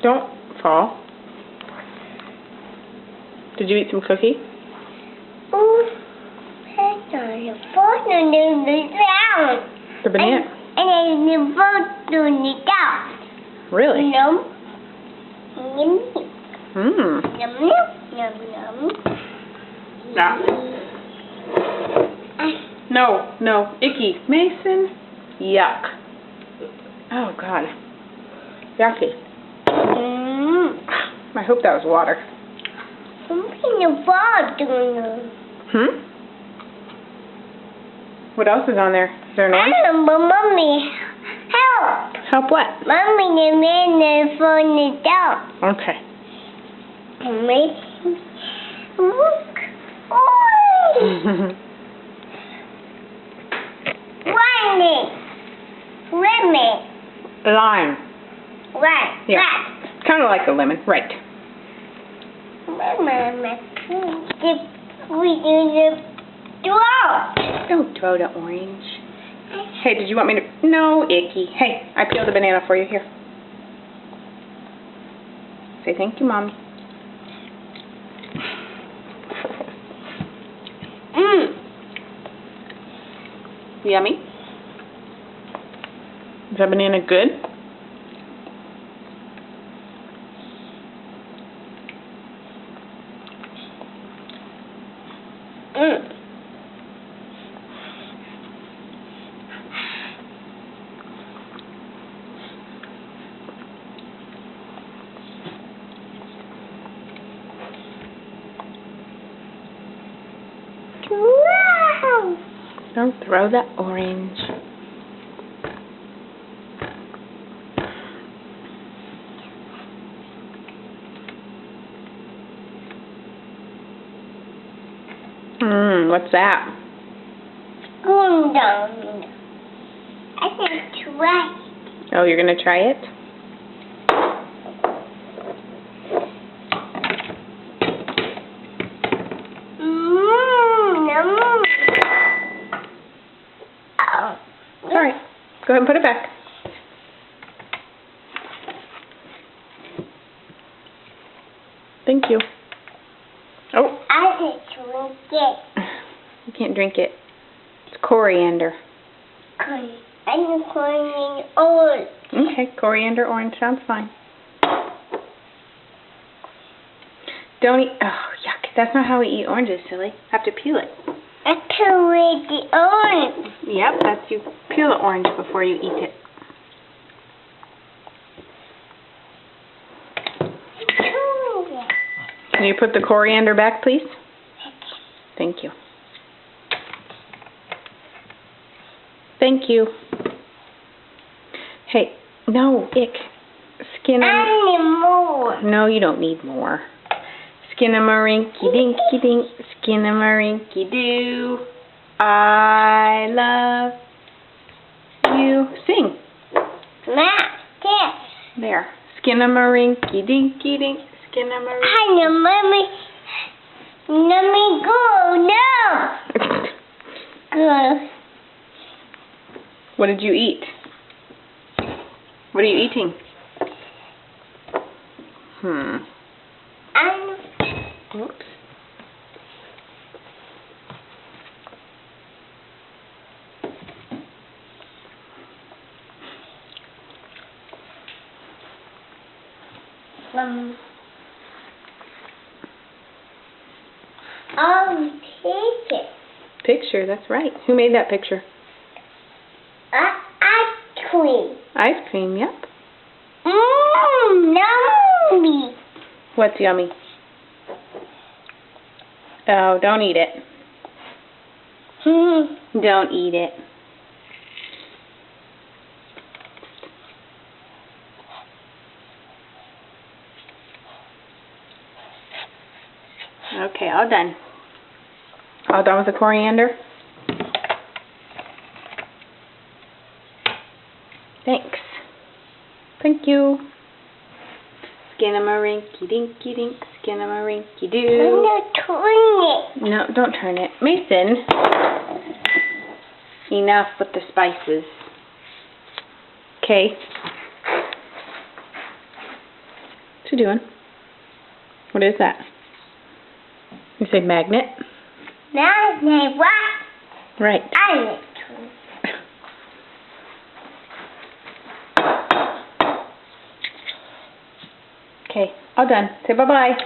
Don't fall. Did you eat some cookie? Oh, that's not a phone on the ground. The banana? And then the phone on the ground. Really? Yum. Yum. Mmm. Yum, yum, yum. Nah. No, no. Icky. Mason? Yuck. Oh, God. Yucky. I hope that was water. Something about doing. What else is on there? Is there an orange? Mommy, help! Help what? Mommy, the man is on the down. Okay. Mommy, look. Oh! Lemon. Lime. Right. Yeah. Right. Kind of like a lemon. Right. Mama, we do the door. Don't throw the orange. Hey, did you want me to? No, Icky. Hey, I peeled the banana for you. Here. Say thank you, Mommy. Yummy. Is that banana good? Wow. Don't throw that orange. What's that? Going down. I can try. Oh, you're gonna try it? Yum. All right. Go ahead and put it back. Thank you. Oh. I can drink it. You can't drink it. It's coriander. I'm going orange. Okay, coriander orange sounds fine. Don't eat. Oh, yuck. That's not how we eat oranges, silly. Have to peel it. I can read the orange. Yep, that's you peel the orange before you eat it. Can you put the coriander back, please? Thank you. Thank you. Hey, no, ick. Skin. I need more. No, you don't need more. Skinnamarink-a-dinky-dink, skinnamarink-a-doo. I love you. Sing. There. Skinnamarink-a-dinky-dink, skinnamarink. I know, Mommy. Let me go. No. Go. What did you eat? What are you eating? Oops. I'll take it. Picture, that's right. Who made that picture? Ice cream. Ice cream, yep. Yummy. What's yummy? Oh, don't eat it. Don't eat it. Okay, all done. All done with the coriander? Thanks. Thank you. Skinnamarink-a-dinky-dink, skinnamarink-a-doo. I'm not turning it. No, don't turn it. Mason, enough with the spices. Okay. you doing? What is that? You say magnet? Magnet, what? Right. I like to. Okay, all done. Say bye-bye.